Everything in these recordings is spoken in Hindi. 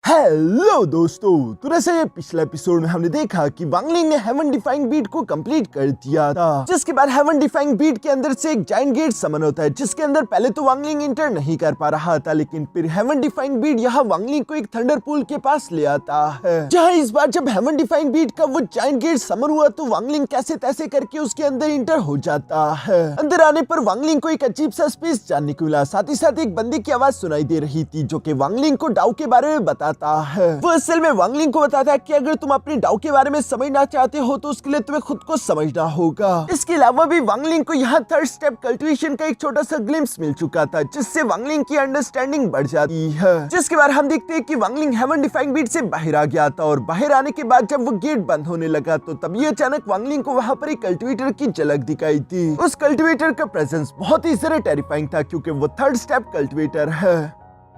हेलो दोस्तों, तो जैसे पिछले एपिसोड में हमने देखा कि वांगलिंग ने हेवन डिफाइंग बीट को कंप्लीट कर दिया था, जिसके बाद हेवन डिफाइंग बीट के अंदर से एक जायंट गेट समन होता है, जिसके अंदर पहले तो वांगलिंग इंटर नहीं कर पा रहा था, लेकिन फिर हेवन डिफाइंग बीट यहाँ वांगलिंग को एक थंडर पूल के पास ले आता है। जहाँ इस बार जब हेवन डिफाइंग बीट का वो जायंट गेट समन हुआ तो वांगलिंग कैसे तैसे करके उसके अंदर इंटर हो जाता है। अंदर आने पर वांगलिंग को एक अजीब सा स्पेस जानने को मिला, साथ ही साथ एक बंदे की आवाज सुनाई दे रही थी जो कि वांगलिंग को डाउ के बारे में बताता है। वो असल में वांगलिंग को बताता है कि अगर तुम अपने डाउ के बारे में समझना चाहते हो तो उसके लिए तुम्हें खुद को समझना होगा। इसके अलावा भी वांगलिंग को यहाँ थर्ड स्टेप कल्टिवेशन का एक छोटा सा ग्लिम्स मिल चुका था, जिससे वांगलिंग की अंडरस्टैंडिंग बढ़ जाती है। जिसके बाद हम देखते हैं कि वांगलिंग हेवन डिफाइंग बीट से बाहर आ गया था और बाहर आने के बाद जब वो गेट बंद होने लगा तो तभी अचानक वांगलिंग को वहाँ पर एक कल्टिवेटर की झलक दिखाई थी। उस कल्टिवेटर का प्रेजेंस बहुत ही ज्यादा टेरिफाइंग था क्योंकि वो थर्ड स्टेप कल्टिवेटर है।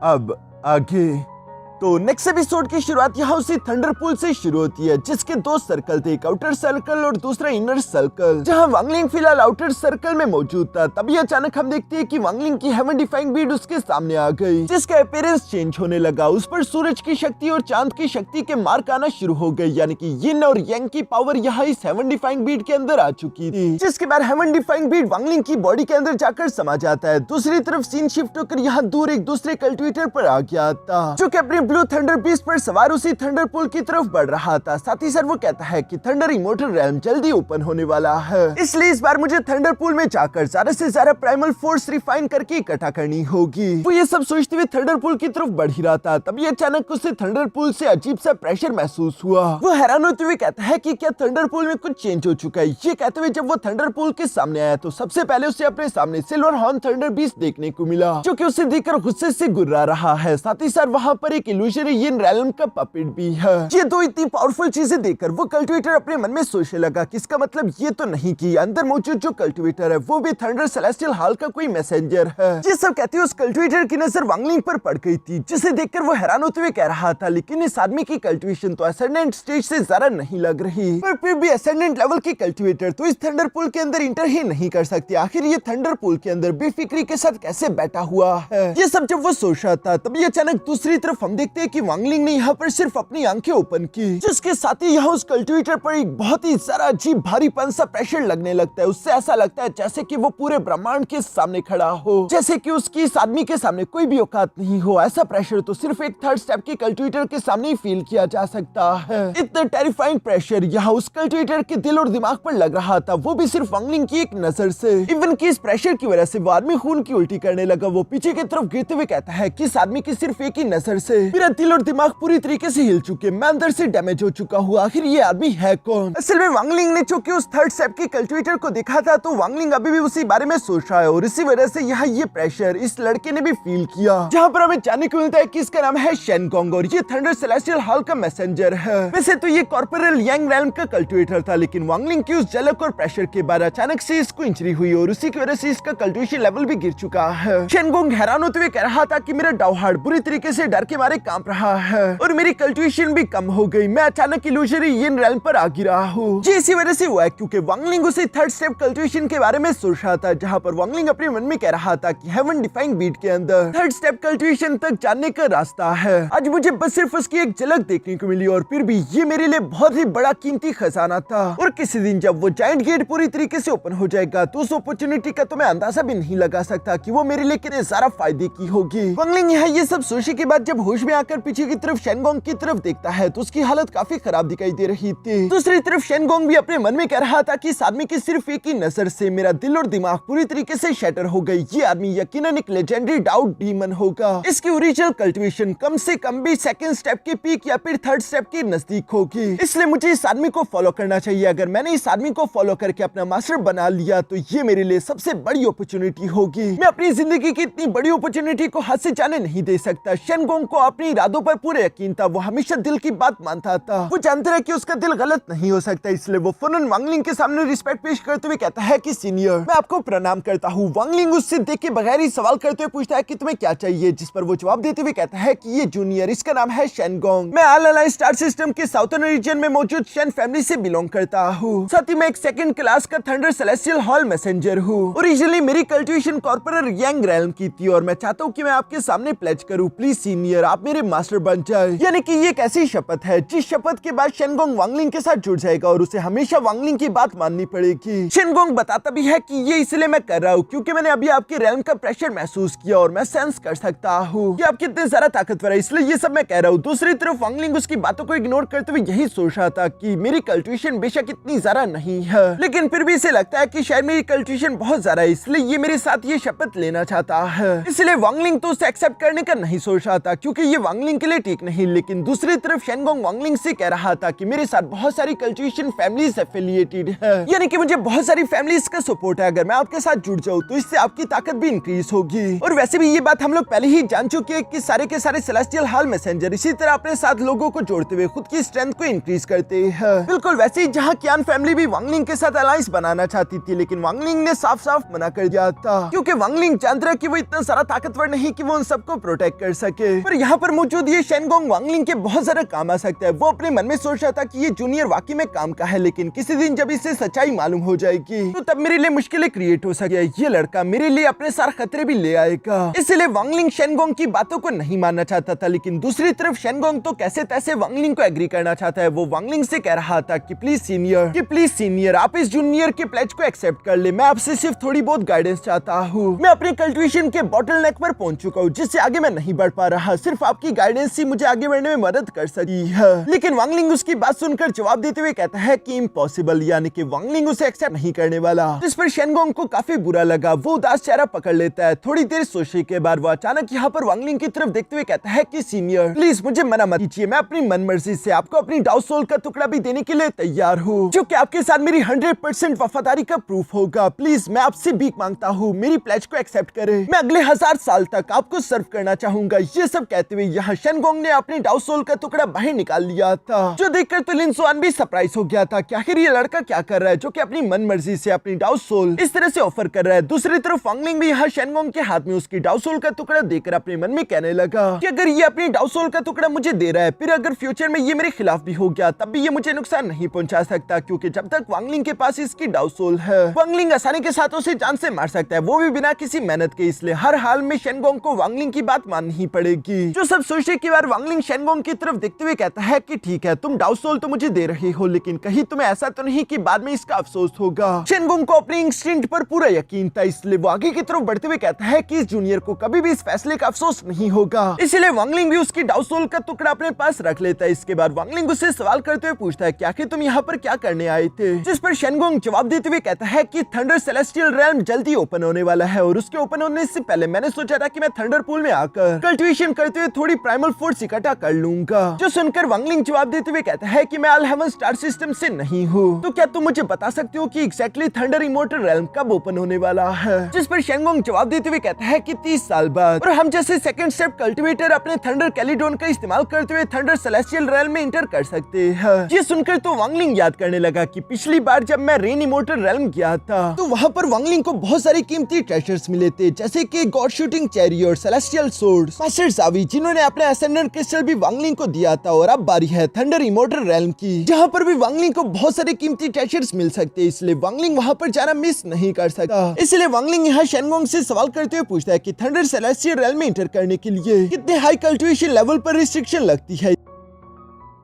अब आगे तो नेक्स्ट एपिसोड की शुरुआत यहाँ उसी थंडर पूल से शुरू होती है, जिसके दो सर्कल थे, एक आउटर सर्कल और दूसरा इनर सर्कल। जहाँ वांगलिंग फिलहाल आउटर सर्कल में मौजूद था, तभी अचानक हम देखते हैं कि वांगलिंग की हेवन डिफाइंग बीट उसके सामने आ गई, जिसका अपीयरेंस चेंज होने लगा। उस पर सूरज की शक्ति और चांद की शक्ति के मार्क आना शुरू हो गए, यानी कि यिन और यांग की पावर यहाँ इस हेवन डिफाइंग बीट के अंदर आ चुकी थी। जिसके बाद हेवन डिफाइंग बीट वांगलिंग की बॉडी के अंदर जाकर समा जाता है। दूसरी तरफ सीन शिफ्ट होकर यहाँ दूर एक दूसरे कल्टिवेटर पर आ गया था, जो कि अपने ब्लू थंडर बीस्ट पर सवार उसी थंडर पूल की तरफ बढ़ रहा था। साथ ही साथ वो कहता है कि थंडर इमोर्टल रेल्म जल्दी ओपन होने वाला है, इसलिए इस बार मुझे थंडर पूल में जाकर ज्यादा से ज्यादा प्राइमल फोर्स रिफाइन करके इकट्ठा करनी होगी। वो ये सब सोचते हुए थंडर पूल की तरफ बढ़ ही रहा था, तभी अचानक उसे थंडर पूल से अजीब सा प्रेशर महसूस हुआ। वो हैरान होते हुए कहता है कि क्या थंडर पूल में कुछ चेंज हो चुका है। ये कहते हुए जब वो थंडर पूल के सामने आया तो सबसे पहले उसे अपने सामने सिल्वर हॉर्न थंडर बीस्ट देखने को मिला, जो कि उसे देखकर गुस्से से गुर्रा रहा है। साथ ही साथ वहाँ पर एक इल्यूजरी यिन रेल्म का पपेट भी है। ये दो इतनी पावरफुल चीजें देखकर वो कल्टिवेटर अपने मन में सोचने लगा कि इसका मतलब ये तो नहीं कि अंदर मौजूद जो कल्टिवेटर है वो भी थंडर सेलेस्टियल हॉल का कोई मैसेंजर है। ये सब कहते हुए उस कल्टिवेटर की नजर वांगलिंग पर पड़ गई थी, जिसे देखकर वो हैरान होते हुए कह रहा था, लेकिन इस आदमी की कल्टिवेशन तो असेंडेंट स्टेज से ज्यादा नहीं लग रही, पर फिर भी असेंडेंट लेवल की कल्टिवेटर तो इस थंडर पूल के अंदर इंटर ही नहीं कर सकती। आखिर ये थंडर पूल के अंदर बेफिक्री के साथ कैसे बैठा हुआ है। ये सब जब वो सोच रहा था तभी अचानक दूसरी तरफ हम देखते हैं कि वांगलिंग ने यहाँ पर सिर्फ अपनी आंखें ओपन की, जिसके साथ ही यहाँ उस कल्टिवेटर पर एक बहुत ही सारा अजीब भारीपन सा प्रेशर लगने लगता है। उससे ऐसा लगता है जैसे कि वो पूरे ब्रह्मांड के सामने खड़ा हो, जैसे कि उसकी इस आदमी के सामने कोई भी औकात नहीं हो। ऐसा प्रेशर तो सिर्फ एक थर्ड स्टेप के कल्टिवेटर के सामने ही फील किया जा सकता है। इतना टेरिफाइंग प्रेशर यहाँ उस कल्टिवेटर के दिल और दिमाग पर लग रहा था, वो भी सिर्फ वांगलिंग की एक नजर से। इवन की इस प्रेशर की वजह से वो आदमी खून की उल्टी करने लगा। वो पीछे की तरफ गिरते हुए कहता है कि इस आदमी की सिर्फ एक ही नजर से मेरा दिल और दिमाग पूरी तरीके से हिल चुके, मैं अंदर से डैमेज हो चुका हूँ। आखिर ये आदमी है कौन। असल में वांगलिंग ने चूंकि उस थर्ड स्टेप के कल्टिवेटर को देखा था तो वांगलिंग अभी भी उसी बारे में सोच रहा है और इसी वजह से यहाँ ये प्रेशर इस लड़के ने भी फील किया। जहाँ पर हमें जानने को मिलता है कि इसका नाम है शेनगोंग और ये थंडर सेलेस्टियल हॉल का मैसेंजर है। वैसे तो ये कॉर्पोरल यांग रेल्म का कल्टिवेटर था, लेकिन वांगलिंग की उस झलक और प्रेशर के बाद अचानक से इसको इंजरी हुई और उसी की वजह से इसका कल्टिवेशन लेवल भी गिर चुका है। शेनगोंग हैरान होते हुए कह रहा था कि मेरा डाउ हार्ट बुरी तरीके से डर के मारे कांप रहा है और मेरी कल्टिवेशन भी कम हो गई। मैं अचानक इल्यूजरी यिन रेल्म पर आ गिरा हूँ। ये इसी वजह से हुआ है क्योंकि वांगलिंग उसे थर्ड स्टेप कल्टिवेशन के बारे में सोच रहा था, जहाँ पर वांगलिंग अपने मन में कह रहा था कि हेवन डिफाइंग बीट के अंदर थर्ड स्टेप कल्टिवेशन तक जाने का रास्ता है। आज मुझे बस सिर्फ उसकी एक झलक देखने को मिली और फिर भी ये मेरे लिए बहुत ही बड़ा कीमती खजाना था और किसी दिन जब वो जायंट गेट पूरी तरीके से ओपन हो जाएगा तो उस अपॉर्चुनिटी का तो मैं अंदाजा भी नहीं लगा सकता कि वो मेरे लिए कितने ज्यादा फायदे की होगी। वांगलिंग यहाँ ये सब सोचने के बाद जब होश में आकर पीछे की तरफ शेनगोंग की तरफ देखता है तो उसकी हालत काफी खराब दिखाई दे रही थी। दूसरी तरफ शेनगोंग भी अपने मन में कह रहा था कि इस आदमी की सिर्फ एक ही नजर से मेरा दिल और दिमाग पूरी तरीके से शटर हो गई। ये आदमी यकीनन एक लेजेंडरी डाउट डीमन होगा। इसकी ओरिजिनल कल्टिवेशन कम से कम भी सेकंड स्टेप के पीक या फिर थर्ड स्टेप के नजदीक होगी, इसलिए मुझे इस आदमी को फॉलो करना चाहिए। अगर मैंने इस आदमी को फॉलो करके अपना मास्टर बना लिया तो ये मेरे लिए सबसे बड़ी अपॉर्चुनिटी होगी। मैं अपनी जिंदगी की इतनी बड़ी अपॉर्चुनिटी को हाथ से जाने नहीं दे सकता। शेनगोंग को अपने इरादों पर पूरे यकीन था, वो हमेशा दिल की बात मानता था। वो जानता है कि उसका दिल गलत नहीं हो सकता, इसलिए वो फौरन वांगलिंग के सामने रिस्पेक्ट पेश करते हुए कहता है कि सीनियर मैं आपको प्रणाम करता हूँ। वांगलिंग उससे देख के बगैर ही सवाल करते हुए पूछता है कि तुम्हें क्या चाहिए, जिस पर वो जवाब देते हुए कहता है कि ये जूनियर, इसका नाम है शेनगोंग। मैं ऑल अलाइंस स्टार सिस्टम के साउथर्न रीजन में मौजूद शेन फैमिली से बिलोंग करता हूँ। साथ ही मैं एक सेकंड क्लास का थंडर सेलेस्टियल हॉल मैसेंजर हूँ। ओरिजिनली मेरी कल्टिवेशन कॉर्पोरल यांग रेल्म की थी और मैं चाहता हूँ कि मैं आपके सामने प्लेज करूँ। प्लीज सीनियर, आप मेरे मास्टर बन जाए। यानी कि ये एक ऐसी शपथ है जिस शपथ के बाद शेनगोंग वांगलिंग के साथ जुड़ जाएगा और उसे हमेशा वांगलिंग की बात माननी पड़ेगी। शेनगोंग बताता भी है कि ये इसलिए मैं कर रहा हूँ क्योंकि मैंने अभी आपके रेल्म का प्रेशर महसूस किया और मैं सेंस कर सकता हूँ कि आप कितने ज्यादा ताकतवर है, इसलिए ये सब मैं कह रहा हूँ। दूसरी तरफ वांगलिंग उसकी बातों को इग्नोर करते हुए यही सोच रहा था कि मेरी कल्टिवेशन बेशक इतनी ज्यादा नहीं है, लेकिन फिर भी इसे लगता है कि शायद मेरी कल्टिवेशन बहुत ज्यादा है, इसलिए ये मेरे साथ ये शपथ लेना चाहता है। इसलिए वांगलिंग तो उसे एक्सेप्ट करने का नहीं सोच रहा था क्योंकि ये वांगलिंग के लिए ठीक नहीं। लेकिन दूसरी तरफ शेनगोंग वांगलिंग से कह रहा था कि मेरे साथ बहुत सारी कल्टिवेशन फैमिलीज एफिलिएटेड है, यानी कि मुझे बहुत सारी फैमिलीज का सपोर्ट है। अगर मैं आपके साथ जुड़ जाऊं तो इससे आपकी ताकत भी इंक्रीज होगी। और वैसे भी ये बात हम लोग पहले ही जान चुके हैं कि सारे के सारे सेलेस्टियल हॉल मैसेंजर इसी तरह अपने साथ लोगों को जोड़ते हुए खुद की स्ट्रेंथ को इंक्रीज करते हैं। बिल्कुल वैसे ही जहाँ कियान फैमिली भी वांगलिंग के साथ अलायंस बनाना चाहती थी, लेकिन वांगलिंग ने साफ साफ मना कर दिया था क्योंकि वांगलिंग जानता है कि वो इतना सारा ताकतवर नहीं कि वो उन सबको प्रोटेक्ट कर सके। पर यहाँ पर मौजूद ये शेनगोंग वांगलिंग के बहुत ज्यादा काम आ सकता है। वो अपने मन में सोच रहा था कि ये जूनियर वाकई में काम का है, लेकिन किसी दिन जब इसे सच्चाई मालूम हो जाएगी तो तब मेरे लिए मुश्किलें क्रिएट हो सके। ये लड़का मेरे लिए अपने सारे खतरे भी ले आएगा। इसलिए वांगलिंग शेनगोंग की बातों को नहीं मानना चाहता था, लेकिन दूसरी तरफ शेनगोंग तो कैसे तैसे वांगलिंग को एग्री करना चाहता है। वो वांगलिंग से कह रहा था कि प्लीज सीनियर आप इस जूनियर के प्लेज को एक्सेप्ट कर ले। मैं आपसे सिर्फ थोड़ी बहुत गाइडेंस चाहता हूँ। मैं अपने कल्टिवेशन के बॉटलनेक पर पहुंच चुका हूँ जिससे आगे मैं नहीं बढ़ पा रहा। सिर्फ आपकी गाइडेंस ही मुझे आगे बढ़ने में मदद कर सकती है। लेकिन वांगलिंग उसकी बात सुनकर जवाब देते हुए कहता है कि इम्पॉसिबल, यानी कि वांगलिंग उसे एक्सेप्ट नहीं करने वाला। जिस पर शेनगोंग को काफी बुरा लगा। वो उदास चेहरा पकड़ लेता है। थोड़ी देर सोचने के बाद वो अचानक यहाँ पर वांगलिंग की तरफ देखते हुए कहता है कि सीनियर प्लीज मुझे मना मत कीजिए। मैं अपनी मन मर्जी से आपको अपनी डाउ सोल का टुकड़ा भी देने के लिए तैयार हूँ, जो कि आपके साथ मेरी 100% वफादारी का प्रूफ होगा। प्लीज मैं आपसे भीख मांगता हूँ, मेरी प्लेज को एक्सेप्ट करें। मैं अगले 1000 साल तक आपको सर्व करना चाहूंगा। ये सब कहते हुए यहाँ शेनगोंग ने अपनी डाउ सोल का टुकड़ा बाहर निकाल लिया था, जो देखकर तो लिन सुआन भी सरप्राइज हो गया था कि आखिर ये लड़का क्या कर रहा है जो कि अपनी मन मर्जी से अपनी डाउ सोल इस तरह से ऑफर कर रहा है। दूसरी तरफ वांगलिंग भी यहाँ शेनगोंग के हाथ में उसकी डाउ सोल का टुकड़ा देकर अपने मन में कहने लगा कि अगर ये अपनी डाउ सोल का टुकड़ा मुझे दे रहा है, फिर अगर फ्यूचर में ये मेरे खिलाफ भी हो गया तब भी ये मुझे नुकसान नहीं पहुंचा सकता, क्योंकि जब तक वांगलिंग के पास इसकी डाउ सोल है वांगलिंग आसानी के साथ उसे जान से मार सकता है, वो भी बिना किसी मेहनत के। इसलिए हर हाल में शेनगोंग को वांगलिंग की बात माननी ही पड़ेगी। जो सब सोचने के बाद वांगलिंग शेनगोंग की तरफ देखते हुए कहता है कि ठीक है, तुम डाउ सोल तो मुझे दे रही हो, लेकिन कहीं तुम्हें ऐसा तो नहीं कि बाद में इसका अफसोस होगा। शेनगोंग को अपने इंस्टिंक्ट पर पूरा यकीन था, इसलिए वो आगे की तरफ बढ़ते हुए कहता है कि इस जूनियर को कभी भी इस फैसले का अफसोस नहीं होगा। इसलिए वांगलिंग भी उसकी डाउ सोल का टुकड़ा अपने पास रख लेता है। इसके बाद वांगलिंग उससे सवाल करते हुए पूछता है कि आखिर तुम यहाँ पर क्या करने आए थे, जिस पर शेनगोंग जवाब देते हुए कहता है कि थंडर सेलेस्टियल रेल्म जल्दी ओपन होने वाला है और उसके ओपन होने से पहले मैंने सोचा था कि मैं थंडर पूल में आकर कल्टिवेशन करते हुए थोड़ी प्राइमल फोर्स इकट्ठा कर लूंगा। जो सुनकर वांगलिंग जवाब देते हुए कहता है कि मैं ऑल हेवन स्टार सिस्टम से नहीं हूँ, तो क्या तुम मुझे बता सकते हो कि एग्जैक्टली थंडर इमोर्टल रेल्म कब ओपन होने वाला है। जिस पर शेनगोंग जवाब देते हुए कहता है कि 30 साल बाद, और हम जैसे सेकंड स्टेप कल्टिवेटर अपने थंडर कैलिडोन का इस्तेमाल करते हुए थंडर सेलेस्टियल रेल्म में इंटर कर सकते हैं। ये सुनकर तो वांगलिंग याद करने लगा कि पिछली बार जब मैं रेन इमोर्टल रेल्म गया था तो वहाँ पर वांगलिंग को बहुत सारी कीमती ट्रेजर्स मिले थे, जैसे कि गॉड शूटिंग चैरी और सेलेस्टियल सोर्ड्स, मास्टर ज़ावी जिन्होंने अपने असेंडेंट क्रिस्टल भी वांगलिंग को दिया था। और अब बारी है थंडर इमोर्टल रेल्म की, जहाँ पर भी वांगलिंग को बहुत सारे कीमती ट्रेजर्स मिल सकते हैं, इसलिए वांगलिंग वहाँ पर जाना मिस नहीं कर सकता। इसलिए वांगलिंग यहाँ शेनगोंग से सवाल करते हुए पूछता है कि थंडर सेलेस्टियल रेल्म में इंटर करने के लिए कितने हाई कल्टिवेशन लेवल पर रिस्ट्रिक्शन लगती है।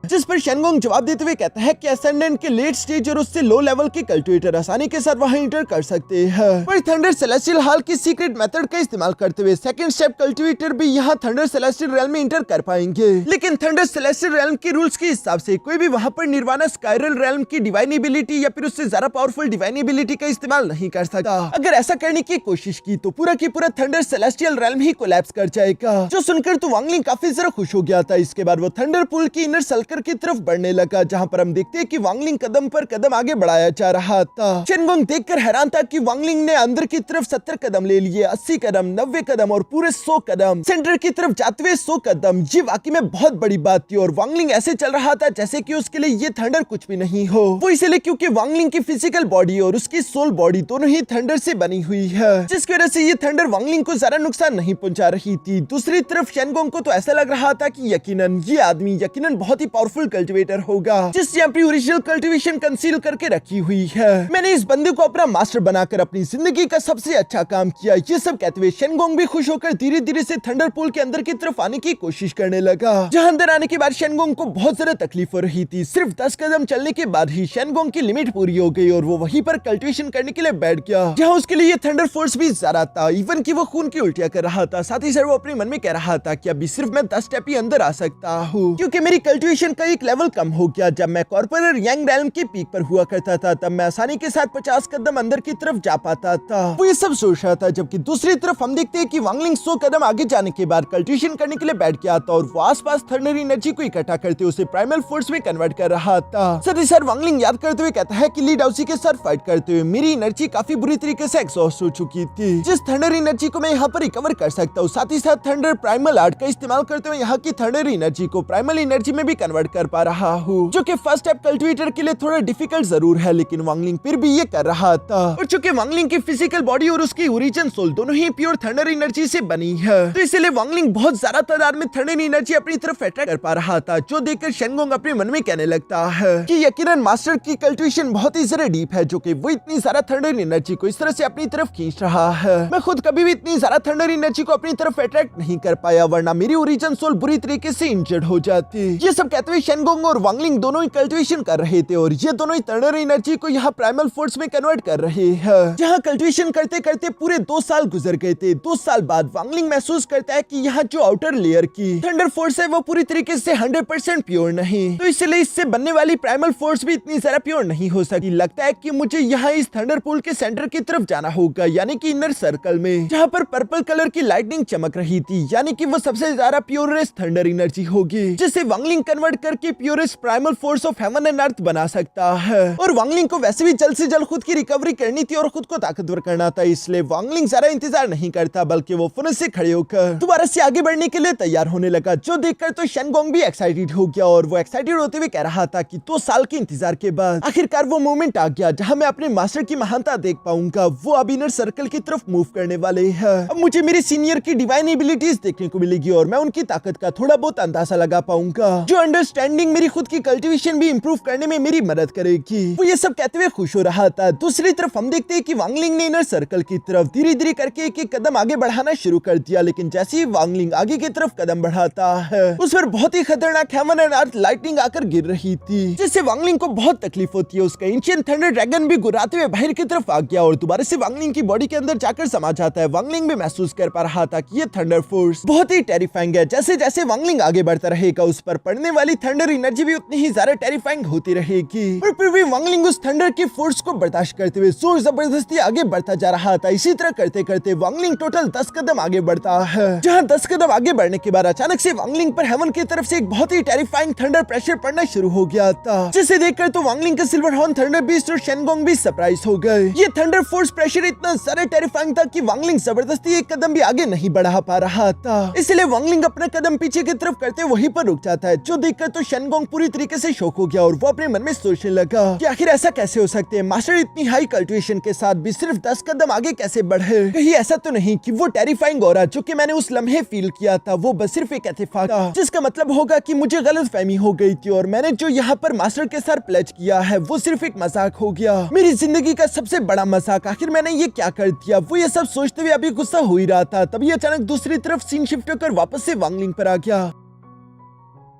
जिस पर शेनगोंग जवाब देते हुए कहता है कि असेंडेंट के लेट स्टेज और उससे लो लेवल के कल्टिवेटर आसानी के साथ वहां इंटर कर सकते हैं, पर थंडर सेलेस्टियल हॉल की सीक्रेट मेथड का इस्तेमाल करते हुए सेकंड स्टेप कल्टिवेटर भी यहां थंडर सेलेस्टियल रेल्म में इंटर कर पाएंगे। लेकिन थंडर सेलेस्टियल रेल्म के रूल्स के हिसाब से कोई भी वहां पर निर्वाणा स्काइरल रेल्म की डिवाइन एबिलिटी या फिर उससे ज्यादा पावरफुल डिवाइन एबिलिटी का इस्तेमाल नहीं कर सकता। अगर ऐसा करने की कोशिश की तो पूरा की पूरा थंडर सेलेस्टियल रेल्म ही कोलैप्स कर जाएगा। जो सुनकर तो वांगलिंग काफी ज्यादा खुश हो गया था। इसके बाद वो थंडर पूल की इनर सर्कल की तरफ बढ़ने लगा, जहां पर हम देखते हैं कि वांगलिंग कदम पर कदम आगे बढ़ाया जा रहा था। शेनगोंग देखकर हैरान था कि वांगलिंग ने अंदर की तरफ 70 कदम ले लिए, 80 कदम, 90 कदम और पूरे 100 कदम सेंटर की तरफ जाते हुए 100 कदम। ये वाकई में बहुत बड़ी बात थी और वांगलिंग ऐसे चल रहा था जैसे कि उसके लिए ये थंडर कुछ भी नहीं हो। वो इसलिए क्योंकि वांगलिंग की फिजिकल बॉडी और उसकी सोल बॉडी दोनों ही थंडर से बनी हुई है, जिसकी वजह से ये थंडर वांगलिंग को ज्यादा नुकसान नहीं पहुंचा रही थी। दूसरी तरफ शेनगोंग को तो ऐसा लग रहा था कि यकीनन ये आदमी यकीनन बहुत ही पावरफुल पावरफुल कल्टिवेटर होगा जिसने अपनी ओरिजिनल कल्टीवेशन कंसील करके रखी हुई है। मैंने इस बंदे को अपना मास्टर बनाकर अपनी जिंदगी का सबसे अच्छा काम किया। ये सब कहते हुए शेनगोंग भी खुश होकर धीरे धीरे से थंडर पूल के अंदर की तरफ आने की कोशिश करने लगा। जहां अंदर आने के बाद शेनगोंग को बहुत ज्यादा तकलीफ हो रही थी। सिर्फ 10 कदम चलने के बाद ही शेनगोंग की लिमिट पूरी हो गई और वो वहीं पर कल्टीवेशन करने के लिए बैठ गया, जहां उसके लिए थंडर फोर्स भी ज्यादा था। इवन कि वो खून की उल्टियां कर रहा था। साथ ही साथ वो अपने मन में कह रहा था कि अभी सिर्फ मैं 10 स्टेप ही अंदर आ सकता हूँ, क्योंकि मेरी कल्टीवेशन का एक लेवल कम हो गया। जब मैं कॉर्पोरल यांग रैलम के पीक पर हुआ करता था तब मैं आसानी के साथ 50 कदम अंदर की तरफ जा पाता था। वो ये सब सोच रहा था, जबकि दूसरी तरफ हम देखते हैं कि वांगलिंग 100 कदम आगे जाने के बाद कल्टीवेशन करने के लिए बैठ गया था और वो आसपास थंडर एनर्जी को इकट्ठा करते उसे प्राइमल फोर्स में कन्वर्ट कर रहा था। साथ ही साथ वांगलिंग याद करते हुए कहता है कि ली डाउसी के साथ फाइट करते हुए मेरी एनर्जी काफी बुरी तरीके से एग्जॉस्ट हो चुकी थी। जिस थंडर एनर्जी को मैं यहाँ पर रिकवर कर सकता हूँ, साथ ही साथ थंडर प्राइमल आर्ट का इस्तेमाल करते हुए यहाँ की थंडर एनर्जी को प्राइमल एनर्जी में भी कन्वर्ट कर पा रहा हूँ, जो कि फर्स्ट स्टेप कल्टीवेटर के लिए थोड़ा डिफिकल्ट जरूर है, लेकिन वांगलिंग फिर भी ये कर रहा था। और चूंकि वांगलिंग की फिजिकल बॉडी और उसकी ओरिजिन सोल दोनों ही प्योर थंडर एनर्जी से बनी है, तो इसलिए वांगलिंग बहुत ज्यादा तादाद में थंडर एनर्जी अपनी तरफ अट्रैक्ट कर पा रहा था, जो देखकर शेनगोंग अपने मन में कहने लगता है कि यकीनन मास्टर की कल्टीवेशन बहुत ही ज्यादा डीप है, जो कि वो इतनी ज्यादा थंडर एनर्जी को इस तरह से अपनी तरफ खींच रहा है। मैं खुद कभी भी इतनी ज्यादा थंडर एनर्जी को अपनी तरफ अट्रैक्ट नहीं कर पाया, वरना मेरी ओरिजिन सोल बुरी तरीके से इंजर्ड हो जाती। ये सब कहते हुए शेनगोंग और वांगलिंग दोनों ही कल्टीवेशन कर रहे थे और ये दोनों ही थंडर एनर्जी को यहाँ प्राइमल फोर्स में कन्वर्ट कर रहे हैं। जहाँ कल्टीवेशन करते करते पूरे 2 साल गुजर गए थे। 2 साल बाद वांगलिंग महसूस करता है कि यहाँ जो आउटर लेयर की थंडर फोर्स है वो पूरी तरीके से 100% प्योर नहीं, तो इसलिए इससे बनने वाली प्राइमल फोर्स भी इतनी ज्यादा प्योर नहीं हो सकती। लगता है कि मुझे यहाँ इस थंडर पूल के सेंटर की तरफ जाना होगा, यानी कि इनर सर्कल में, जहाँ पर पर्पल कलर की लाइटनिंग चमक रही थी, यानी कि वो सबसे ज्यादा प्योरेस्ट थंडर एनर्जी होगी, जिसे वांगलिंग कन्वर्ट करके purest primal force of heaven and earth बना सकता है। और वांगलिंग को वैसे भी जल्द से जल्द खुद की रिकवरी करनी थी और खुद को ताकतवर करना था, इसलिए वांगलिंग ज्यादा इंतजार नहीं करता, बल्कि वो फुन से खड़े होकर दोबारा से आगे बढ़ने के लिए तैयार होने लगा, जो देखकर तो शेनगोंग भी एक्साइटेड हो गया और वो एक्साइटेड होते हुए कह रहा था कि 2 साल के इंतजार के बाद आखिरकार वो मोमेंट आ गया जहां मैं अपने मास्टर की महानता देख पाऊंगा। वो अब इनर सर्कल की तरफ मूव करने वाले हैं। अब मुझे मेरे सीनियर की डिवाइन एबिलिटीज देखने को मिलेगी और मैं उनकी ताकत का थोड़ा बहुत अंदाजा लगा पाऊंगा, जो अंडरस्टैंडिंग मेरी खुद की कल्टीवेशन भी इंप्रूव करने में मेरी मदद करेगी। वो ये सब कहते हुए खुश हो रहा था। दूसरी तरफ हम देखते हैं कि वांगलिंग ने इनर सर्कल की तरफ धीरे धीरे करके एक कदम आगे बढ़ाना शुरू कर दिया, लेकिन जैसे ही वांगलिंग आगे की तरफ कदम बढ़ाता है उस पर बहुत ही खतरनाक हेवन एंड अर्थ लाइटनिंग आकर गिर रही थी, जिससे वांगलिंग को बहुत तकलीफ होती है। उसका एंशिएंट थंडर ड्रैगन भी गुर्राते हुए बाहर की तरफ आ गया और दोबारा से वांगलिंग की बॉडी के अंदर जाकर समा जाता है। वांगलिंग भी महसूस कर पा रहा था कि ये थंडर फोर्स बहुत ही टेरिफाइंग है। जैसे जैसे वांगलिंग आगे बढ़ता रहेगा उस पर पड़ने वाली थंडर एनर्जी भी उतनी ही ज्यादा टेरिफाइंग होती रहेगी, और फिर भी वांगलिंग उस थंडर की फोर्स को बर्दाश्त करते हुए जोर जबरदस्ती आगे बढ़ता जा रहा था। इसी तरह करते करते वांगलिंग टोटल 10 कदम आगे बढ़ता है, जहाँ 10 कदम आगे बढ़ने के बाद अचानक से वांगलिंग पर हेवन की तरफ से एक बहुत ही टेरिफाइंग थंडर प्रेशर पड़ना शुरू हो गया था, जिसे देखकर तो वांगलिंग का सिल्वर हॉर्न थंडर बीस्ट और शेनगोंग भी सरप्राइज हो गए। ये थंडर फोर्स प्रेशर इतना ज्यादा टेरिफाइंग था कि वांगलिंग जबरदस्ती एक कदम भी आगे नहीं बढ़ा पा रहा था, इसलिए वांगलिंग अपना कदम पीछे की तरफ करते वहीं पर रुक जाता है, जो देखकर तो शेनगोंग पूरी तरीके से शॉक हो गया और वो अपने मन में सोचने लगा कि आखिर ऐसा कैसे हो सकते हैं, मास्टर इतनी हाई कल्टीवेशन के साथ भी सिर्फ 10 कदम आगे कैसे बढ़े। कहीं ऐसा तो नहीं कि वो टेरिफाइंग ऑरा जो कि मैंने उस लम्हे फील किया था वो बस सिर्फ एक इत्तेफाक था, जिसका मतलब होगा कि मुझे गलतफहमी हो गई थी और मैंने जो यहाँ पर मास्टर के साथ प्लेज किया है वो सिर्फ एक मजाक हो गया, मेरी जिंदगी का सबसे बड़ा मजाक। आखिर मैंने ये क्या कर दिया। वो ये सब सोचते हुए अभी गुस्सा हो ही रहा था, तभी अचानक दूसरी तरफ सीन शिफ्ट होकर वापस से वांगलिंग पर आ गया,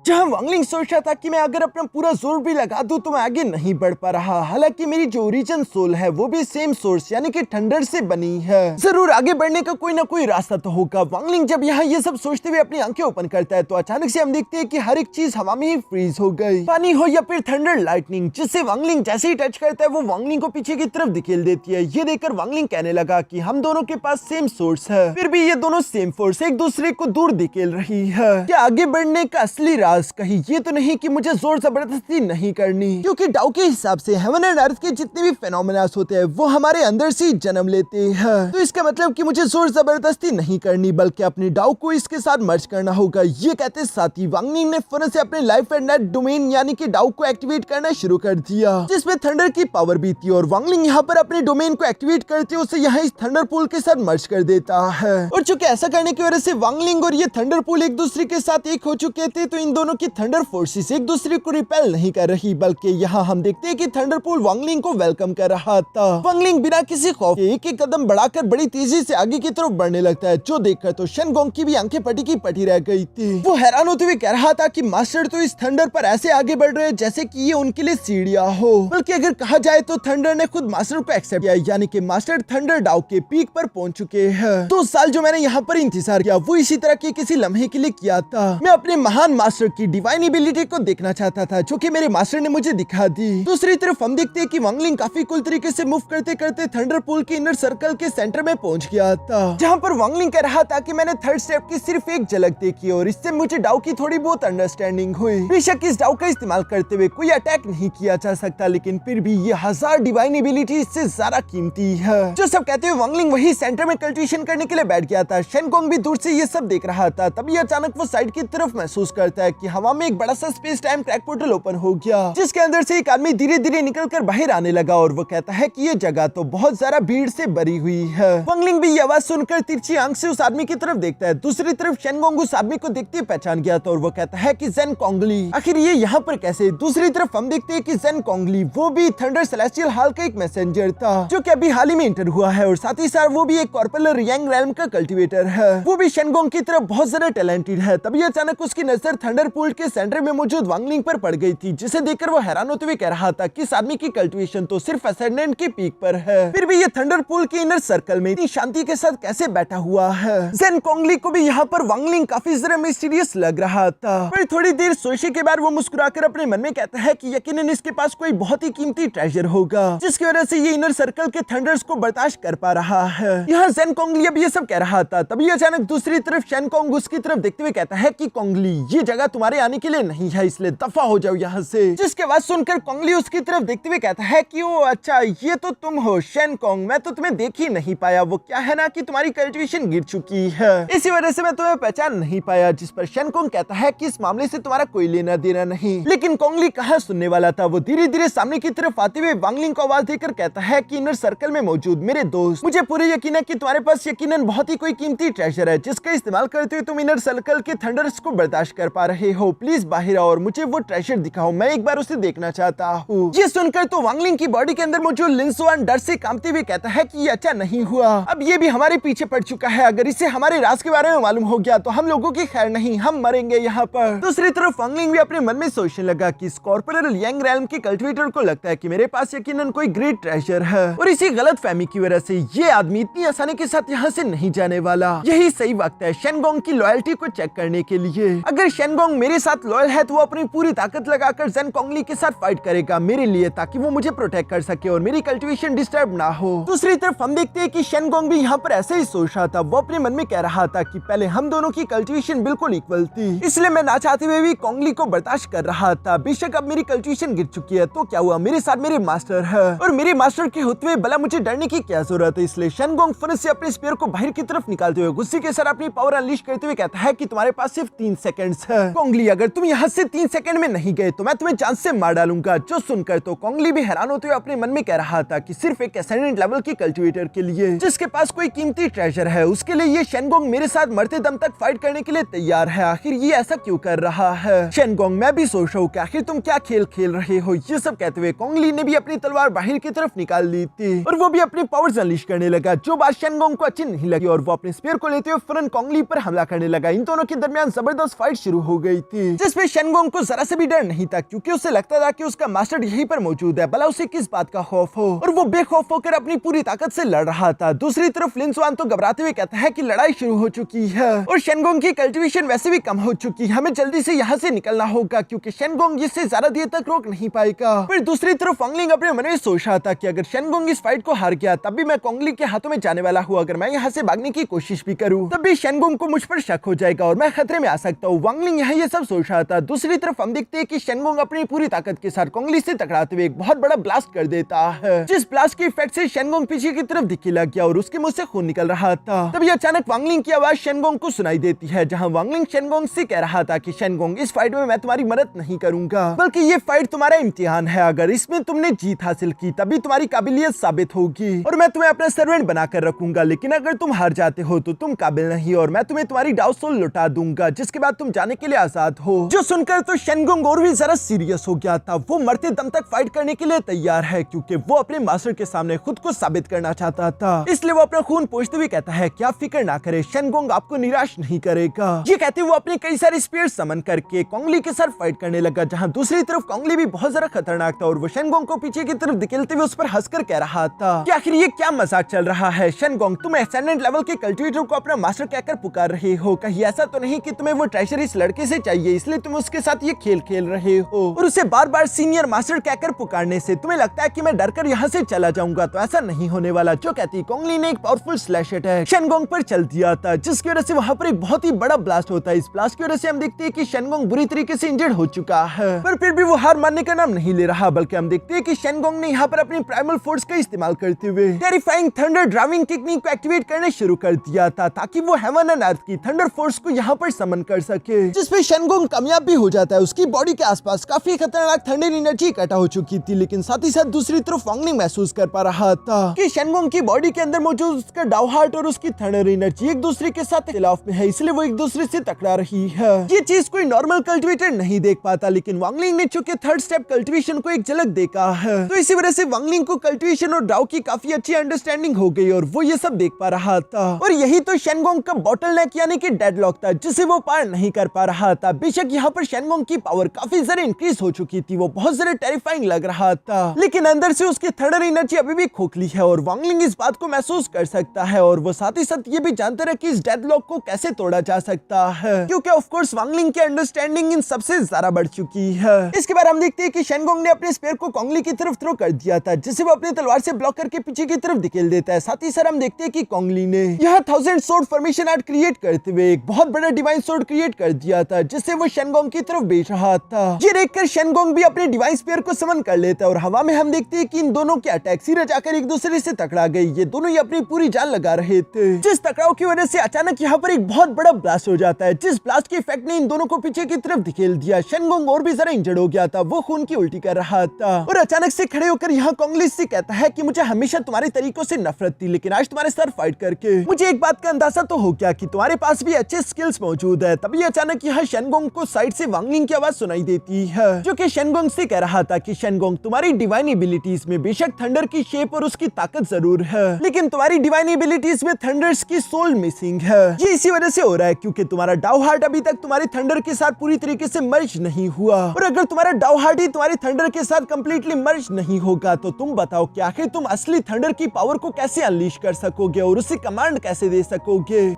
जहाँ वांगलिंग सोच रहा था कि मैं अगर अपना पूरा जोर भी लगा दूं तो मैं आगे नहीं बढ़ पा रहा। हालांकि मेरी जो ओरिजिन सोल है वो भी सेम सोर्स यानी कि थंडर से बनी है, जरूर आगे बढ़ने का कोई ना कोई रास्ता तो होगा। वांगलिंग जब यहाँ ये सब सोचते हुए अपनी आंखें ओपन करता है तो अचानक से हम देखते हैं कि हर एक चीज हवा में ही फ्रीज हो गई, पानी हो या फिर थंडर लाइटनिंग, जिससे वांगलिंग जैसे ही टच करता है वो वांगलिंग को पीछे की तरफ धकेल देती है। ये देखकर वांगलिंग कहने लगा कि हम दोनों के पास सेम सोर्स है, फिर भी ये दोनों सेम फोर्स एक दूसरे को दूर धकेल रही है। क्या आगे बढ़ने का असली राज कहीं ये तो नहीं कि मुझे जोर जबरदस्ती नहीं करनी, क्योंकि डाउ के हिसाब से हेवन एंड अर्थ के जितने भी फेनोमेनास होते हैं वो हमारे अंदर से जन्म लेते हैं, तो इसका मतलब कि मुझे जोर जबरदस्ती नहीं करनी बल्कि अपने डाउ को इसके साथ मर्ज करना होगा। ये कहते साथ ही वांगलिंग ने फन से अपने लाइफ एंड डेथ डोमेन यानी कि डाउ को एक्टिवेट करना शुरू कर दिया, जिसमें थंडर की पावर भी थी, और वांगलिंग यहाँ पर अपने डोमेन को एक्टिवेट करते उसे यहाँ इस थंडर पूल के साथ मर्ज कर देता है। और चूंकि ऐसा करने की वजह से वांगलिंग और ये थंडर पूल एक दूसरे के साथ एक हो चुके थे तो इन दोनों की थंडर फोर्सेस एक दूसरे को रिपेल नहीं कर रही, बल्कि यहाँ हम देखते हैं कि थंडरपूल वांगलिंग को वेलकम कर रहा था। वांगलिंग बिना किसी खौफ के एक एक कदम बढ़ाकर बड़ी तेजी से आगे की तरफ बढ़ने लगता है, जो देखकर तो शेनगोंग की भी आंखें पटी की पटी रह गई थी। वो हैरान होते हुए कह रहा था कि मास्टर तो इस थंडर पर ऐसे आगे बढ़ रहे हैं जैसे कि ये उनके लिए सीढ़ियां हो। बल्कि अगर कहा जाए तो थंडर ने खुद मास्टर को एक्सेप्ट किया, यानी कि मास्टर थंडर डाउ के पीक पर पहुंच चुके हैं। 2 साल जो मैंने यहाँ पर इंतजार किया वो इसी तरह के किसी लम्हे के लिए किया था। मैं अपने महान मास्टर की डिवाइन एबिलिटी को देखना चाहता था, जो कि मेरे मास्टर ने मुझे दिखा दी। दूसरी तरफ हम देखते हैं कि वांगलिंग काफी कूल तरीके से मूव करते करते थंडरपूल के इनर सर्कल के सेंटर में पहुंच गया था, जहाँ पर वांगलिंग कह रहा था कि मैंने थर्ड स्टेप की सिर्फ एक झलक देखी और इससे मुझे डाउ की थोड़ी बहुत अंडरस्टैंडिंग हुई। बेशक इस डाउ का इस्तेमाल करते हुए कोई अटैक नहीं किया जा सकता, लेकिन फिर भी ये 1000 डिवाइन एबिलिटी इससे ज्यादा कीमती है। जो सब कहते हुए वांगलिंग वही सेंटर में कल्टिवेशन करने के लिए बैठ गया था। शेनगोंग भी दूर से ये सब देख रहा था। तभी अचानक वो साइड की तरफ महसूस करता है कि हवा में एक बड़ा सा space time crack portal open हो गया, जिसके अंदर से एक आदमी धीरे धीरे निकलकर बाहर आने लगा और वो कहता है कि ये जगह तो बहुत ज्यादा भीड़ से भरी हुई है। वांगलिंग भी ये आवाज सुनकर तिरछी आंख से उस आदमी की तरफ देखता है। दूसरी तरफ शेनगोंग उस आदमी को देखते ही पहचान गया था और वो कहता है कि जेन कोंगली, आखिर ये यहाँ पर कैसे? दूसरी तरफ हम देखते हैं कि जेन कोंगली वो भी थंडर सेलेस्टियल हॉल का एक मैसेंजर था, जो कि अभी हाल ही में इंटर हुआ है और साथ ही साथ वो भी एक कॉर्पोरल यांग रैल्म का कल्टीवेटर है। वो भी शेनगोंग की तरफ बहुत ज्यादा टैलेंटेड है। तभी अचानक उसकी नजर थंडरपूल के सेंटर में मौजूद वांगलिंग पर पड़ गई थी, जिसे देखकर वो हैरान होते हुए कह रहा था कि इस आदमी की कल्टीवेशन तो सिर्फ असेंडेंट के पीक पर है, फिर भी ये थंडरपूल के इनर सर्कल में इतनी शांति के साथ कैसे बैठा हुआ है। जेन कोंगली को भी यहाँ पर वांगलिंग काफी जरा मिस्टीरियस लग रहा था। पर थोड़ी देर सोचने के बाद वो मुस्कुराकर अपने मन में कहता है कि यकीनन इसके पास कोई बहुत ही कीमती ट्रेजर होगा, जिसकी वजह से ये इनर सर्कल के थंडर्स को बर्दाश्त कर पा रहा है। यहाँ जेन कोंगली अब ये सब कह रहा था। तभी अचानक दूसरी तरफ शेनगोंग उसकी तरफ देखते हुए कहता है कि कोंगली, ये जगह तुम्हारे आने के लिए नहीं है, इसलिए दफा हो जाओ यहाँ से। जिसके बाद सुनकर कोंगली उसकी तरफ देखते हुए कहता है कि ओ अच्छा, ये तो तुम हो शेनगोंग, मैं तो तुम्हें देख ही नहीं पाया। वो क्या है ना कि तुम्हारी कल्टीवेशन गिर चुकी है, इसी वजह से मैं तुम्हें पहचान नहीं पाया। जिस पर शेनगोंग कहता है कि इस मामले से तुम्हारा कोई लेना देना नहीं। लेकिन कोंगली कहाँ सुनने वाला था। वो धीरे धीरे सामने की तरफ आते हुए वांगलिंग को आवाज देकर कहता है कि इनर सर्कल में मौजूद मेरे दोस्त, मुझे पूरे यकीन है कि तुम्हारे पास यकीनन बहुत ही कोई कीमती ट्रेजर है, जिसका इस्तेमाल करते हुए तुम इनर सर्कल के थंडर्स को बर्दाश्त कर पा रहे हो। प्लीज बाहर आओ और मुझे वो ट्रेजर दिखाओ, मैं एक बार उसे देखना चाहता हूँ। ये सुनकर तो वांगलिंग की बॉडी के अंदर मौजूद लिनसुआन डर से कांपते हुए कहता है कि ये अच्छा नहीं हुआ, अब ये भी हमारे पीछे पड़ चुका है। अगर इसे हमारे राज के बारे में मालूम हो गया तो हम लोगों की खैर नहीं, हम मरेंगे यहाँ पर। दूसरी तरफ वांगलिंग भी अपने मन में सोचने लगा कि इस कॉर्पोरल यांग रैल्म के कल्टीवेटर को लगता है कि मेरे पास यकीनन कोई ग्रेट ट्रेजर है, और इसी गलत फहमी की वजह से ये आदमी इतनी आसानी के साथ यहाँ से नहीं जाने वाला। यही सही वक्त है शेनगोंग की लॉयल्टी को चेक करने के लिए। अगर शेनगोंग मेरे साथ लॉयल है तो वो अपनी पूरी ताकत लगाकर जेन कोंगली के साथ फाइट करेगा मेरे लिए, ताकि वो मुझे प्रोटेक्ट कर सके और मेरी कल्टीवेशन डिस्टर्ब ना हो। दूसरी तरफ हम देखते हैं कि शेनगोंग भी यहाँ पर ऐसे ही सोच रहा था। वो अपने मन में कह रहा था कि पहले हम दोनों की कल्टीवेशन बिल्कुल इक्वल थी, इसलिए मैं ना चाहते हुए भी कोंगली को बर्दाश्त कर रहा था। बेशक अब मेरी कल्टीवेशन गिर चुकी है तो क्या हुआ, मेरे साथ मेरे मास्टर है, और मेरे मास्टर के होते हुए भला मुझे डरने की क्या जरूरत है। इसलिए शेनगोंग फुर्सत से अपने स्पीयर को बाहर की तरफ निकालते हुए गुस्से के साथ अपनी पावर अनलीश करते हुए कहता है कि तुम्हारे पास सिर्फ 3 सेकंड्स है। कोंगली, अगर तुम यहाँ से 3 सेकंड में नहीं गए तो मैं तुम्हें जान से मार डालूंगा। जो सुनकर तो कोंगली भी हैरान होते हुए अपने मन में कह रहा था कि सिर्फ एक एसेंडेंट लेवल की कल्टीवेटर के लिए, जिसके पास कोई कीमती ट्रेजर है, उसके लिए ये शेनगोंग मेरे साथ मरते दम तक फाइट करने के लिए तैयार है। आखिर ये ऐसा क्यों कर रहा है? शेनगोंग, मैं भी सोच रहा हूँ कि आखिर तुम क्या खेल खेल रहे हो। ये सब कहते हुए कोंगली ने भी अपनी तलवार बाहर की तरफ निकाल ली थी और वो भी अपनी पावर्स अनलीश करने लगा, जो बात शेनगोंग को अच्छी नहीं लगी और वो अपने स्पीयर को लेते हुए फौरन कोंगली पर हमला करने लगा। इन दोनों के दरमियान जबरदस्त फाइट शुरू हो गई थी, जिसमें शेनगोंग को जरा से भी डर नहीं था, क्योंकि उसे लगता था कि उसका मास्टर यहीं पर मौजूद है, भला उसे किस बात का खौफ हो, और वो बेखौफ होकर अपनी पूरी ताकत से लड़ रहा था। दूसरी तरफ लिनसुआन तो घबराते हुए कहता है कि लड़ाई शुरू हो चुकी है और शेनगोंग की कल्टीवेशन वैसे भी कम हो चुकी है, हमें जल्दी से यहाँ से निकलना होगा, क्योंकि शेनगोंग इससे ज्यादा देर तक रोक नहीं पाएगा। फिर दूसरी तरफ वांगलिंग अपने मन में सोच रहा था कि अगर शेनगोंग इस फाइट को हार गया तब भी मैं कोंगली के हाथों में जाने वाला हूँ। अगर मैं यहाँ से भागने की कोशिश भी करूँ तब भी शेनगोंग को मुझ पर शक हो जाएगा और मैं खतरे में आ सकता हूँ। वांगलिंग यहाँ ये सब सोच रहा था। दूसरी तरफ हम देखते हैं कि शेनगोंग अपनी पूरी ताकत के साथ कोंगली से टकराते हुए एक बहुत बड़ा ब्लास्ट कर देता है, जिस ब्लास्ट के इफेक्ट से शेनगोंग पीछे की तरफ दिखने लग गया और उसके मुंह से खून निकल रहा था। तभी अचानक वांगलिंग की आवाज शेनगोंग को सुनाई देती है, जहाँ वांगलिंग शेनगोंग से कह रहा था कि शेनगोंग, इस फाइट में मैं तुम्हारी मदद नहीं करूंगा, बल्कि ये फाइट तुम्हारा इम्तिहान है। अगर इसमें तुमने जीत हासिल की तभी तुम्हारी काबिलियत साबित होगी और मैं तुम्हें अपना सर्वेंट बनाकर रखूंगा, लेकिन अगर तुम हार जाते हो तो तुम काबिल नहीं और मैं तुम्हें तुम्हारी डाउ सोल लौटा दूंगा, जिसके बाद तुम जाने के लिए आजाद हो। जो सुनकर तो शेनगोंग और भी जरा सीरियस हो गया था। वो मरते दम तक फाइट करने के लिए तैयार है क्योंकि वो अपने मास्टर के सामने खुद को साबित करना चाहता था। इसलिए वो अपना खून पोंछते हुए कहता है कि आप फिक्र ना करें, शेनगोंग आपको निराश नहीं करेगा। ये कहते वो अपने कई सारे स्पीयर्स समन करके कोंगली के साथ फाइट करने लगा, जहाँ दूसरी तरफ कोंगली भी बहुत ज्यादा खतरनाक था और वो शेनगोंग को पीछे की तरफ धकेलते हुए उस पर हंसकर कह रहा था कि आखिर ये क्या मजाक चल रहा है शेनगोंग, तुम एसेंडेंट लेवल के कल्टिवेटर को अपना मास्टर कहकर पुकार रहे हो, कहीं ऐसा तो नहीं कि तुम्हें वो ट्रेजर इस लड़के से चाहिए इसलिए तुम उसके साथ ये खेल खेल रहे हो और उसे बार बार सीनियर मास्टर कहकर पुकारने से तुम्हें लगता है कि मैं डरकर यहाँ से चला जाऊंगा, तो ऐसा नहीं होने वाला। जो कहती कोंगली ने एक पावरफुल स्लैश अटैक शेनगोंग पर चल दिया था, जिसकी वजह से वहाँ पर एक बहुत ही बड़ा ब्लास्ट होता है। इस ब्लास्ट की वजह से हम देखते हैं कि शेनगोंग बुरी तरीके से इंजर्ड हो चुका है, पर फिर भी वो हार मानने का नाम नहीं ले रहा, बल्कि हम देखते हैं कि शेनगोंग ने यहाँ पर अपनी प्राइमल फोर्स का इस्तेमाल करते हुए टेरिफाइंग थंडर ड्राइविंग टेक्निक को एक्टिवेट करना शुरू कर दिया था ताकि वो हेवन एंड अर्थ की थंडर फोर्स को यहाँ पर समन कर सके, जिसपे शेनगोंग कामयाब भी हो जाता है। उसकी बॉडी के आसपास काफी खतरनाक थंडर एनर्जी इकट्ठा हो चुकी थी, लेकिन साथ ही साथ दूसरी तरफ वांगलिंग महसूस कर पा रहा था कि शेनगोंग की बॉडी के अंदर मौजूद उसका डाउ हार्ट और उसकी थंडर एनर्जी एक दूसरे के साथ खिलाफ में है, इसलिए वो एक दूसरे से टकरा रही है। ये चीज कोई नॉर्मल कल्टिवेटर नहीं देख पाता, लेकिन वांगलिंग ने चूंकि थर्ड स्टेप कल्टिवेशन को एक झलक देखा है, तो इसी वजह से वांगलिंग को कल्टिवेशन और डाउ की काफी अच्छी अंडरस्टैंडिंग हो गई और वो ये सब देख पा रहा था। और यही तो शेनगोंग का बॉटलनेक यानी कि डेडलॉक था, जिसे वो पार नहीं कर पा रहा था। बेशक यहाँ पर शेनगोंग की पावर काफी ज्यादा इंक्रीज हो चुकी थी, वो बहुत ज्यादा टेरिफाइंग लग रहा था, लेकिन अंदर से उसकी थंडर एनर्जी अभी भी खोखली है और वांगलिंग इस बात को महसूस कर सकता है और वो साथ ही साथ ये भी जानते रहे कि इस डेडलॉक को कैसे तोड़ा जा सकता है, क्योंकि ऑफ कोर्स वांगलिंग की अंडरस्टैंडिंग इन सबसे ज्यादा बढ़ चुकी है। इसके बाद हम देखते हैं कि शेनगोंग ने अपने स्पेयर को कोंगली की तरफ थ्रो कर दिया था, जिसे वो अपनी तलवार से ब्लॉक करके पीछे की तरफ धकेल देता है। साथ ही साथ हम देखते हैं कि कोंगली ने यह 1000 सोर्ड फॉर्मेशन आर्ट क्रिएट करते हुए एक बहुत बड़ा डिवाइन सोर्ड क्रिएट कर दिया था, जिससे वो शेनगोंग की तरफ भेज रहा था। ये देखकर शेनगोंग भी अपने डिवाइन स्पेयर को समन कर लेता है और हवा में हम देखते हैं कि इन दोनों के अटैक सिरा जाकर एक दूसरे से टकरा गए। ये दोनों ही अपनी पूरी जान लगा रहे थे, जिस टकराव की वजह से अचानक यहाँ पर एक बहुत बड़ा ब्लास्ट हो जाता है, जिस ब्लास्ट के इफेक्ट ने इन दोनों को पीछे की तरफ धकेल दिया। शेनगोंग और भी जरा इंजर्ड हो गया था, वो खून की उल्टी कर रहा था और अचानक से खड़े होकर यहाँ कोंगली से कहता है कि मुझे हमेशा तुम्हारे तरीकों से नफरत थी, लेकिन आज तुम्हारे साथ फाइट करके मुझे एक बात का अंदाजा तो हो गया कि तुम्हारे पास भी अच्छे स्किल्स मौजूद है। तभी अचानक यहाँ शेनगोंग को साइड से वांगलिंग की आवाज सुनाई देती है, जो कि शेनगोंग से कह रहा था कि शेनगोंग तुम्हारी डिवाइन एबिलिटीज में बेशक थंडर की शेप और उसकी ताकत जरूर है, लेकिन तुम्हारी डिवाइन एबिलिटीज में थंडर्स की सोल मिसिंग है। ये इसी वजह से हो रहा है क्योंकि तुम्हारा डाउ हार्ट अभी तक तुम्हारे थंडर के साथ पूरी तरीके से मर्ज नहीं हुआ, और अगर तुम्हारा डाउ हार्ट ही तुम्हारे थंडर के साथ कंप्लीटली मर्ज नहीं होगा तो तुम बताओ कि आखिर तुम असली थंडर की पावर को कैसे अनलीश कर सकोगे और उसे कमांड कैसे दे सकोगे।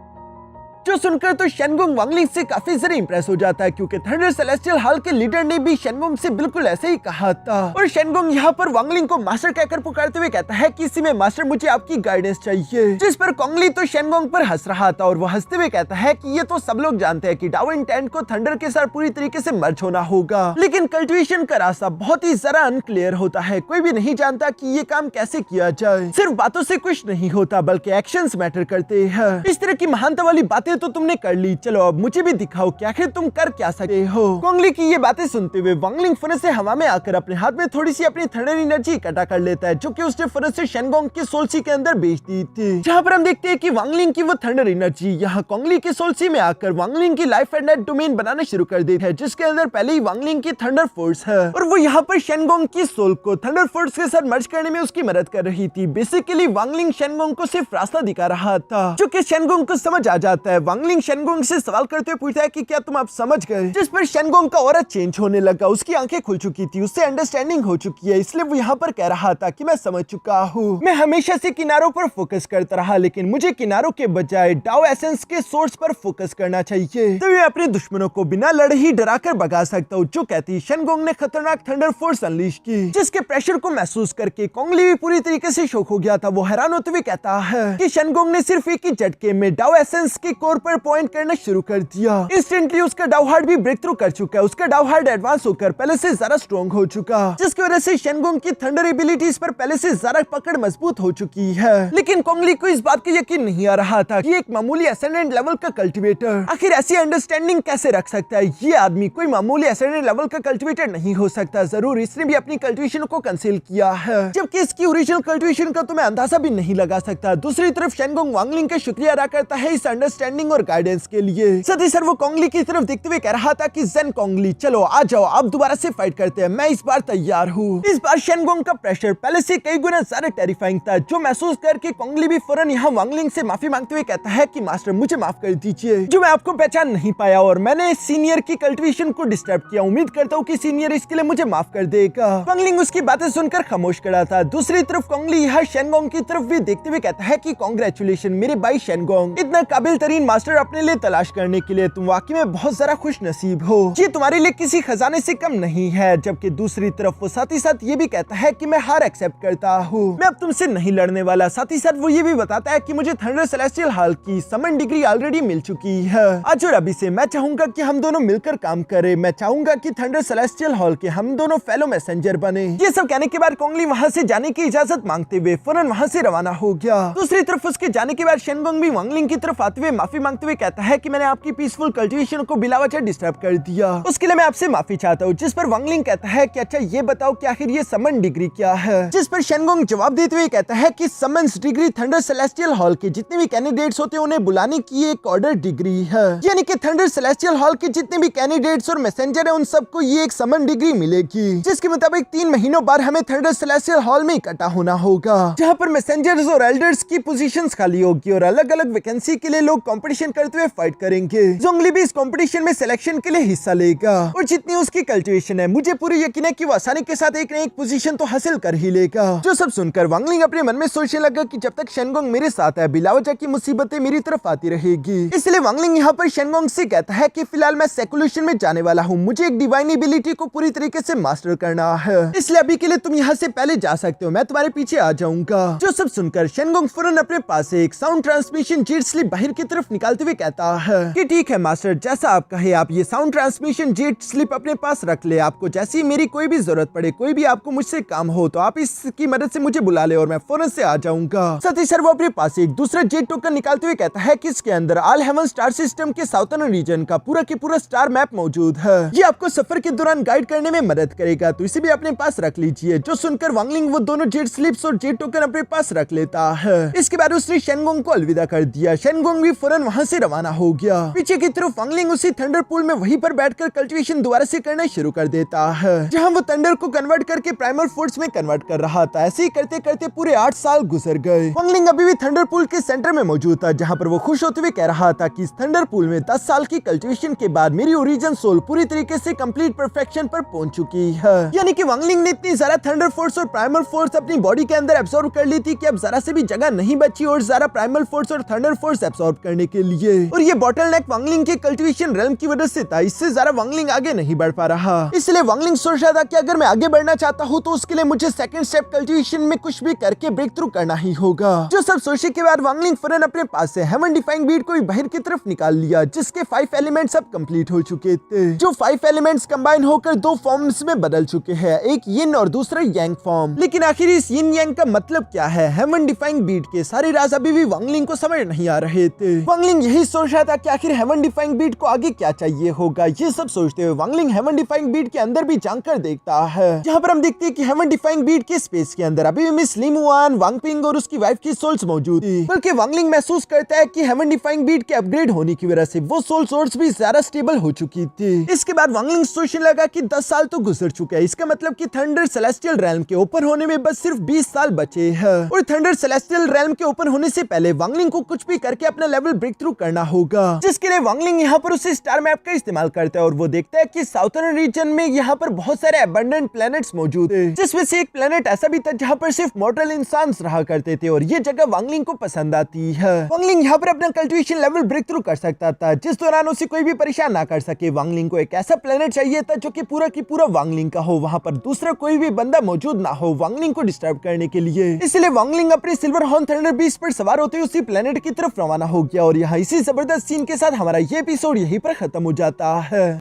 जो सुनकर तो शेनगोंग वांगलिंग से काफी ज्यादा इंप्रेस हो जाता है, क्योंकि थंडर सेलेस्टियल हॉल के लीडर ने भी शेनगोंग से बिल्कुल ऐसे ही कहा था। और शेनगोंग यहाँ पर वांगलिंग को मास्टर कहकर पुकारते हुए कहता है कि इसी में मास्टर मुझे आपकी गाइडेंस चाहिए, जिस पर कोंगली तो शेनगोंग पर हंस रहा था और वो हंसते हुए कहता है कि ये तो सब लोग जानते हैं कि डाउ इंटेंट को थंडर के साथ पूरी तरीके से मर्ज होना होगा, लेकिन कल्टिवेशन का रास्ता बहुत ही जरा अनक्लियर होता है। कोई भी नहीं जानता कि ये काम कैसे किया जाए। सिर्फ बातों से कुछ नहीं होता बल्कि एक्शंस मैटर करते हैं। इस तरह की महानता वाली बातें तो तुमने कर ली, चलो अब मुझे भी दिखाओ कि आखिर तुम कर क्या सकते हो। कोंगली की ये बातें सुनते हुए वांगलिंग फुरस से हवा में आकर अपने हाथ में थोड़ी सी अपनी थंडर एनर्जी इकट्ठा कर लेता है, जो कि उसने फुरस से शेनगोंग के सोलसी के अंदर भेज दी थी, जहाँ पर हम देखते हैं कि वांगलिंग की वो थंडर एनर्जी यहाँ कोंगली के सोलसी में आकर वांगलिंग की लाइफ एंड डेथ डोमेन बनाना शुरू कर देती है, जिसके अंदर पहले ही वांगलिंग की थंडर फोर्स है और वो यहाँ पर शेनगोंग की सोल को थंडर फोर्स के साथ मर्ज करने में उसकी मदद कर रही थी। बेसिकली वांगलिंग शेनगोंग को सिर्फ रास्ता दिखा रहा था, जो कि शेनगोंग को समझ आ जाता है। वांगलिंग शेनगोंग से सवाल करते हुए पूछता है कि क्या तुम अब समझ गए, जिस पर शेनगोंग का ऑरा चेंज होने लगा। उसकी आंखें खुल चुकी थी, उससे अंडरस्टैंडिंग हो चुकी है, इसलिए वो यहाँ पर कह रहा था कि मैं समझ चुका हूँ। मैं हमेशा से किनारों पर फोकस करता रहा, लेकिन मुझे किनारों के बजाय डाउ एसेंस के सोर्स पर फोकस करना चाहिए, तो मैं अपने दुश्मनों को बिना लड़े ही डरा कर भगा सकता हूँ। जो कहती शेनगोंग ने खतरनाक थंडर फोर्स अनलीश की, जिसके प्रेशर को महसूस करके कोंगली भी पूरी तरीके से शॉक हो गया था। वो हैरान होते हुए कहता है कि शेनगोंग ने सिर्फ एक ही झटके में डाउ एसेंस के कोर पर पॉइंट करना शुरू कर दिया। इंस्टेंटली उसका डाउ हार्ट भी ब्रेक थ्रू कर चुका है। उसका डाउ हार्ट एडवांस होकर पहले से ज्यादा स्ट्रॉन्ग हो चुका, जिसकी वजह से शेनगोंग की थंडर एबिलिटीज पर पहले से ज्यादा पकड़ मजबूत हो चुकी है। लेकिन कोंगली को इस बात का यकीन नहीं आ रहा था कि एक मामूली एसेंडेंट लेवल का कल्टीवेटर आखिर ऐसी अंडरस्टैंडिंग कैसे रख सकता है। ये आदमी कोई मामूली एसेंडेंट लेवल का कल्टीवेटर नहीं हो सकता। जरूर इसने भी अपनी कल्टीवेशन को कंसील किया है, जबकि इसकी ओरिजिनल कल्टीवेशन का तो मैं अंदाजा भी नहीं लगा सकता। दूसरी तरफ शेनगोंग वांगलिंग का शुक्रिया अदा करता है इस अंडरस्टैंडिंग अंडरस्टैंडिंग और गाइडेंस के लिए। साथ ही सर वो कोंगली की तरफ देखते हुए कह रहा था कि जेन कोंगली चलो आ जाओ, अब दोबारा से फाइट करते हैं, मैं इस बार तैयार हूँ। इस बार शेनगोंग का प्रेशर पहले से कई गुना ज्यादा टेरिफाइंग था, जो महसूस करके कोंगली भी फौरन यहाँ वांगलिंग से माफी मांगते हुए कहता है कि मास्टर मुझे माफ कर दीजिए, जो मैं आपको पहचान नहीं पाया और मैंने सीनियर की कल्टिवेशन को डिस्टर्ब किया। उम्मीद करता हूँ कि सीनियर इसके लिए मुझे माफ कर देगा। वांगलिंग उसकी बातें सुनकर खामोश खड़ा था। दूसरी तरफ कोंगली यहाँ शेनगोंग की तरफ भी देखते हुए कहता है कि कांग्रेचुलेशन मेरे भाई शेनगोंग, इतना काबिल तरीन मास्टर अपने लिए तलाश करने के लिए तुम वाकई में बहुत ज्यादा खुश नसीब हो, ये तुम्हारे लिए किसी खजाने से कम नहीं है। जबकि दूसरी तरफ वो साथ ही साथ ये भी कहता है कि मैं हार एक्सेप्ट करता हूँ, मैं अब तुमसे नहीं लड़ने वाला। साथ ही साथ वो ये भी बताता है कि मुझे थंडर सेलेस्टियल हॉल की समन डिग्री ऑलरेडी मिल चुकी है। आज और अभी से मैं चाहूंगा कि हम दोनों मिलकर काम करें। मैं चाहूंगा कि थंडर सेलेस्टियल हॉल के हम दोनों फेलो मैसेंजर बने। ये सब कहने के बाद कोंगली वहाँ से जाने की इजाजत मांगते हुए फौरन वहाँ से रवाना हो गया। दूसरी तरफ उसके जाने के बाद शेनगोंग भी वांगलिंग की तरफ आते हुए माफी मांगते हुए कहता है कि मैंने आपकी पीसफुल कल्टीवेशन को बिला वजह डिस्टर्ब कर दिया, उसके लिए मैं आपसे माफी चाहता हूँ। जिस पर वांगलिंग कहता है कि अच्छा ये बताओ कि आखिर ये समन डिग्री क्या है। जिस पर शेनगोंग जवाब देते हुए कहता है कि summons degree thunder celestial hall के जितने भी कैंडिडेट्स होते हैं उन्हें बुलाने की एक ऑर्डर डिग्री है, यानी कि थंडर सेलेस्टियल हॉल के जितने भी कैंडिडेट्स और मैसेंजर हैं उन सबको ये एक समन डिग्री मिलेगी, जिसके मुताबिक 3 महीनों बाद हमें थंडर सेलेस्टियल हॉल में इकट्ठा होना होगा, जहाँ पर मैसेंजर्स और एल्डर्स की पोजीशंस खाली होगी और अलग अलग वैकेंसी के लिए लोग कंपटीशन करते हुए फाइट करेंगे। जोंगली भी इस कंपटीशन में सिलेक्शन के लिए हिस्सा लेगा और जितनी उसकी कल्टिवेशन है मुझे पूरी यकीन है कि वो आसानी के साथ एक न एक पोजीशन तो हासिल कर ही लेगा। जो सब सुनकर वांगलिंग अपने मन में सोचने लगा कि जब तक शेनगोंग मेरे साथ है बिलावजा की मुसीबतें मेरी तरफ आती रहेगी। इसलिए वांगलिंग यहाँ पर शेनगोंग से कहता है कि फिलहाल मैं सेकुलेशन में जाने वाला हूँ, मुझे एक डिवाइन एबिलिटी को पूरी तरीके से मास्टर करना है, इसलिए अभी के लिए तुम यहाँ से पहले जा सकते हो, मैं तुम्हारे पीछे आ जाऊंगा। जो सब सुनकर शेनगोंग फौरन अपने पास से एक साउंड ट्रांसमिशन जेट स्लिप बाहर की तरफ निकालते हुए कहता है कि ठीक है मास्टर, जैसा आप कहे, आप ये साउंड ट्रांसमिशन जेट स्लिप अपने पास रख ले, आपको जैसी मेरी कोई भी जरूरत पड़े, कोई भी आपको मुझसे काम हो तो आप इसकी मदद से मुझे बुला ले और मैं फौरन से आ जाऊंगा। साथ ही सर वो अपने पास एक दूसरा जेट टोकन निकालते हुए कहता है कि इसके अंदर ऑल हेवन स्टार सिस्टम के साउथर्न रीजन का पूरा के पूरा स्टार मैप मौजूद है, ये आपको सफर के दौरान गाइड करने में मदद करेगा, तो इसे भी अपने पास रख लीजिए। जो सुनकर वांगलिंग वो दोनों जेट स्लिप्स और जेट टोकन अपने पास रख लेता है। इसके बाद उसने शेनगोंग को अलविदा कर दिया। शेनगोंग भी फौरन वहां से रवाना हो गया। पीछे की तरफ वांगलिंग उसी थंडर पूल में वहीं पर बैठकर कल्टीवेशन दोबारा से करना शुरू कर देता है, जहां वो थंडर को कन्वर्ट करके प्राइमल फोर्स में कन्वर्ट कर रहा था। ऐसे ही करते करते पूरे 8 साल गुजर गए। वांगलिंग अभी भी थंडर पूल के सेंटर में मौजूद था, जहां पर वो खुश होते हुए कह रहा था कि इस थंडर पूल में 10 साल की कल्टीवेशन के बाद मेरी ओरिजिन सोल पूरी तरीके से कंप्लीट परफेक्शन पर पहुंच चुकी है। यानी कि वांगलिंग ने इतनी ज्यादा थंडर फोर्स और प्राइमल फोर्स अपनी बॉडी के अंदर एब्सॉर्ब कर ली थी कि अब जरा से भी जगह नहीं बची और ज्यादा प्राइमल फोर्स और थंडर फोर्स एब्सॉर्ब करने के लिए। और ये बॉटलनेक वांगलिंग के कल्टीवेशन रेल्म की वजह से था, इससे ज्यादा वांगलिंग आगे नहीं बढ़ पा रहा। इसलिए वांगलिंग सोच रहा था कि अगर मैं आगे बढ़ना चाहता हूँ तो उसके लिए मुझे सेकंड स्टेप कल्टीवेशन में कुछ भी करके ब्रेक थ्रू करना ही होगा। जो सब सोचने के बाद वांगलिंग फौरन अपने पास से हेवन डिफाइंग बीट को बाहर की तरफ निकाल लिया, जिसके 5 एलिमेंट्स अब कंप्लीट हो चुके थे। जो 5 एलिमेंट्स कंबाइन होकर 2 फॉर्म्स में बदल चुके हैं, एक यिन और दूसरा यांग फॉर्म। लेकिन आखिर इस यिन यांग का मतलब क्या है? हेवन डिफाइंग बीट के सारे राज अभी भी वांगलिंग को समझ नहीं आ रहे थे। वांगलिंग यही सोच रहा था कि आखिर हेवन डिफाइंग बीट को आगे क्या चाहिए होगा। ये सब सोचते हुए वांगलिंग हेवन डिफाइंग बीट के अंदर भी जानकर देखता है, जहाँ पर हम देखते हैं कि हेवन डिफाइंग बीट के स्पेस के अंदर अभी भी मिस लिमुआन, वांगपिंग और उसकी वाइफ की सोल्स मौजूद थी। बल्कि वांगलिंग महसूस करता है कि हेवन डिफाइंग बीट के अपग्रेड होने की वजह से वो सोल सोर्स भी ज्यादा स्टेबल हो चुकी थी। इसके बाद वांगलिंग सोचने लगा कि 10 साल तो गुजर चुके हैं, इसका मतलब कि थंडर सेलेस्टियल रेल्म के ओपन होने में बस सिर्फ 20 साल बचे हैं। और थंडर सेलेस्टियल रेल्म के ओपन होने से पहले वांगलिंग को कुछ भी करके अपना लेवल ब्रेक थ्रू करना होगा, जिसके लिए वांगलिंग यहाँ पर उसे स्टार मैप का इस्तेमाल करता है और वो देखता है कि साउथर्न रीजन में यहाँ पर बहुत सारे अबंडेंट प्लैनेट्स मौजूद है, जिसमें से एक प्लैनेट ऐसा भी था जहाँ पर सिर्फ मॉर्टल इंसान रहा करते थे और ये जगह वांगलिंग को पसंद आती है। वांगलिंग यहाँ पर अपना कल्टीवेशन लेवल ब्रेक थ्रू कर सकता था, जिस दौरान उसे कोई भी परेशान ना कर सके। वांगलिंग को एक ऐसा प्लैनेट चाहिए था जो कि पूरा की पूरा वांगलिंग का हो, वहाँ पर दूसरा कोई भी बंदा मौजूद ना हो वांगलिंग को डिस्टर्ब करने के लिए। इसलिए वांगलिंग अपने सिल्वर हॉर्न थंडर बीस्ट पर सवार होते उसी प्लैनेट की तरफ रवाना हो गया। और यहाँ इसी जबरदस्त सीन के साथ हमारा ये एपिसोड यहीं पर खत्म हो जाता है।